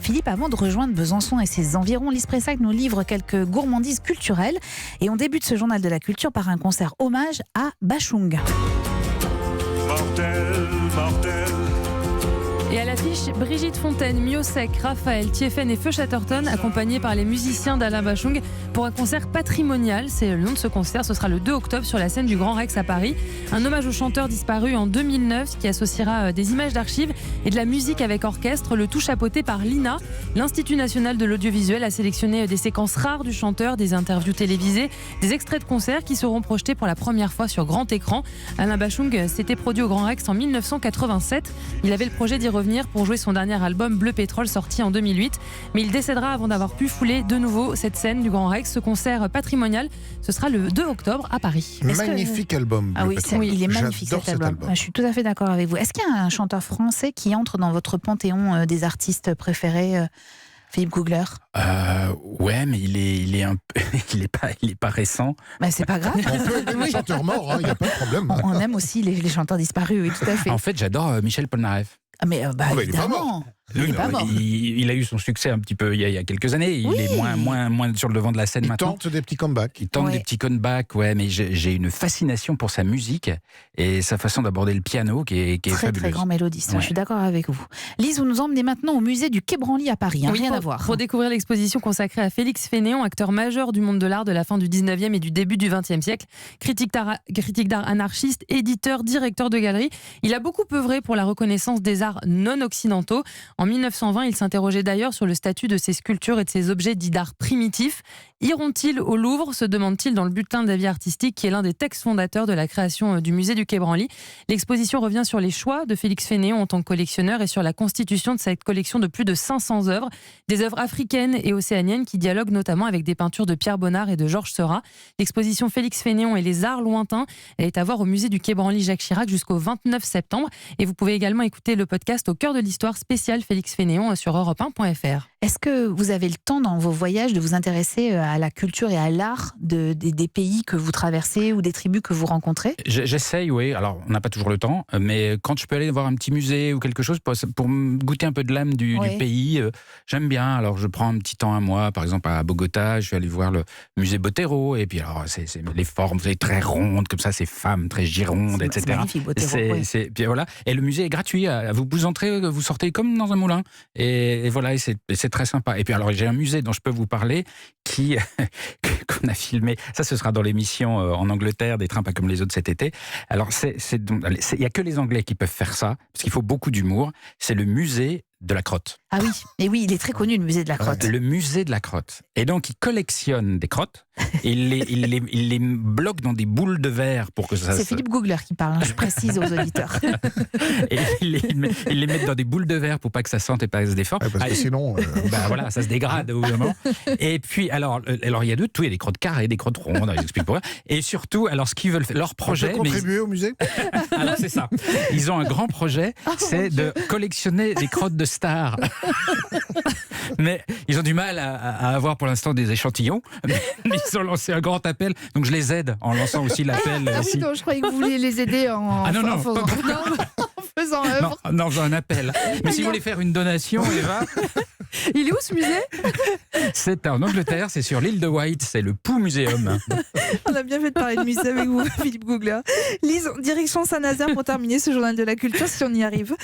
Philippe, avant de rejoindre Besançon et ses environs, Lise Pressac nous livre quelques gourmandises culturelles. Et on débute ce journal de la culture par un concert hommage à Bachung. Mortel, mortel. Et à l'affiche, Brigitte Fontaine, Miossec, Raphaël, Thieffen et Feu Chatterton, accompagnés par les musiciens d'Alain Bachung, pour un concert patrimonial. C'est le nom de ce concert. Ce sera le 2 octobre sur la scène du Grand Rex à Paris. Un hommage au chanteur disparu en 2009 qui associera des images d'archives et de la musique avec orchestre, le tout chapeauté par l'INA. L'Institut national de l'audiovisuel a sélectionné des séquences rares du chanteur, des interviews télévisées, des extraits de concerts qui seront projetés pour la première fois sur grand écran. Alain Bachung s'était produit au Grand Rex en 1987. Il avait le projet d'y revenir pour jouer son dernier album Bleu Pétrole sorti en 2008, mais il décédera avant d'avoir pu fouler de nouveau cette scène du Grand Rex. Ce concert patrimonial, ce sera le 2 octobre à Paris. Magnifique album. Ah oui, il est magnifique cet album. Je suis tout à fait d'accord avec vous. Est-ce qu'il y a un chanteur français qui entre dans votre panthéon des artistes préférés, Philippe Googler? Ouais, mais il est pas récent. Bah, c'est pas grave. On peut aimer les chanteurs morts, il n'y a pas de problème. On aime aussi les chanteurs disparus, oui, tout à fait. En fait, j'adore Michel Polnareff. Mais il est pas mort. Il est pas mort. Il a eu son succès un petit peu il y a quelques années. Il est moins sur le devant de la scène maintenant. Il tente des petits comebacks. Il tente des petits comebacks, ouais, mais j'ai une fascination pour sa musique et sa façon d'aborder le piano qui est fabuleuse. Très grand mélodiste, je suis d'accord avec vous. Lise, vous nous emmenez maintenant au musée du Quai Branly à Paris, rien à voir. Pour découvrir l'exposition consacrée à Félix Fénéon, acteur majeur du monde de l'art de la fin du 19e et du début du 20e siècle, critique d'art anarchiste, éditeur, directeur de galerie. Il a beaucoup œuvré pour la reconnaissance des arts non occidentaux. En 1920, il s'interrogeait d'ailleurs sur le statut de ses sculptures et de ses objets dits d'art primitifs. Iront-ils au Louvre, se demande-t-il dans le bulletin de la vie artistique, qui est l'un des textes fondateurs de la création du musée du Quai Branly. L'exposition revient sur les choix de Félix Fénéon en tant que collectionneur et sur la constitution de cette collection de plus de 500 œuvres, des œuvres africaines et océaniennes qui dialoguent notamment avec des peintures de Pierre Bonnard et de Georges Seurat. L'exposition Félix Fénéon et les arts lointains, elle est à voir au musée du Quai Branly Jacques Chirac jusqu'au 29 septembre. Et vous pouvez également écouter le podcast Au cœur de l'histoire spéciale Félix Fénéon sur europe1.fr. Est-ce que vous avez le temps dans vos voyages de vous intéresser à la culture et à l'art des pays que vous traversez ou des tribus que vous rencontrez? J'essaye, oui. Alors, on n'a pas toujours le temps, mais quand je peux aller voir un petit musée ou quelque chose pour me goûter un peu de l'âme du pays, j'aime bien. Alors, je prends un petit temps à moi, par exemple à Bogota, je vais aller voir le musée Botero, et puis alors, c'est les formes très rondes, comme ça, ces femmes très girondes, etc. C'est magnifique, Botero. Puis voilà. Et le musée est gratuit. Vous entrez, vous sortez comme dans un moulin. Et voilà, et c'est très sympa. Et puis alors, j'ai un musée dont je peux vous parler qu'on a filmé. Ça, ce sera dans l'émission en Angleterre, des trains pas comme les autres cet été. Alors, il y a que les Anglais qui peuvent faire ça, parce qu'il faut beaucoup d'humour. C'est le musée de la crotte. Ah oui, et oui, il est très connu, le musée de la crotte. Le musée de la crotte. Et donc, il collectionne des crottes, et il les bloque dans des boules de verre pour que ça... C'est Philippe Googler qui parle, je précise aux auditeurs. Et il les met dans des boules de verre pour pas que ça sente et pas que ça se déforme. Parce que sinon... voilà, ça se dégrade au bout d'un moment. Et puis, alors, il y a de tout. Il y a des crottes carrées, des crottes rondes, ils expliquent pourquoi. Et surtout, alors, ce qu'ils veulent faire, leur projet... On peut contribuer au musée? Alors, c'est ça. Ils ont un grand projet, c'est de collectionner des crottes de stars. Mais ils ont du mal à avoir pour l'instant des échantillons. Mais ils ont lancé un grand appel. Donc je les aide en lançant aussi l'appel. Ah oui, non, je croyais que vous vouliez les aider en faisant œuvre. Non, en faisant un appel. Mais si vous voulez faire une donation, Eva... Il est où ce musée? C'est en Angleterre, c'est sur l'île de Wight, c'est le Pooh Museum. On a bien fait de parler de musée avec vous, Philippe Googler. Lise, direction Saint-Nazaire pour terminer ce journal de la culture, si on y arrive.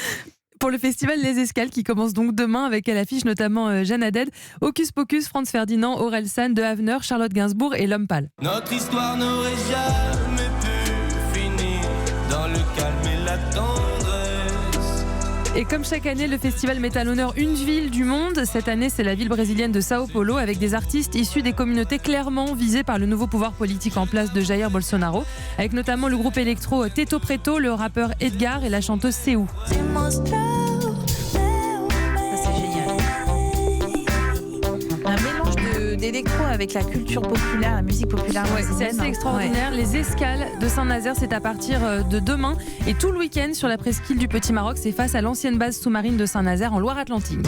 Pour le festival Les Escales qui commence donc demain avec à l'affiche notamment Jeanne Haddad, Hocus Pocus, Franz Ferdinand, Aurel San, De Havener, Charlotte Gainsbourg et L'Homme Pâle. Notre histoire n'aurait jamais pu finir dans le calme et la tendresse. Et comme chaque année, le festival met à l'honneur une ville du monde. Cette année, c'est la ville brésilienne de Sao Paulo avec des artistes issus des communautés clairement visées par le nouveau pouvoir politique en place de Jair Bolsonaro, avec notamment le groupe électro Teto Preto, le rappeur Edgar et la chanteuse Seu. Un mélange d'électro avec la culture populaire, la musique populaire. C'est assez extraordinaire. Ouais. Les Escales de Saint-Nazaire, c'est à partir de demain. Et tout le week-end sur la presqu'île du Petit Maroc, c'est face à l'ancienne base sous-marine de Saint-Nazaire en Loire-Atlantique.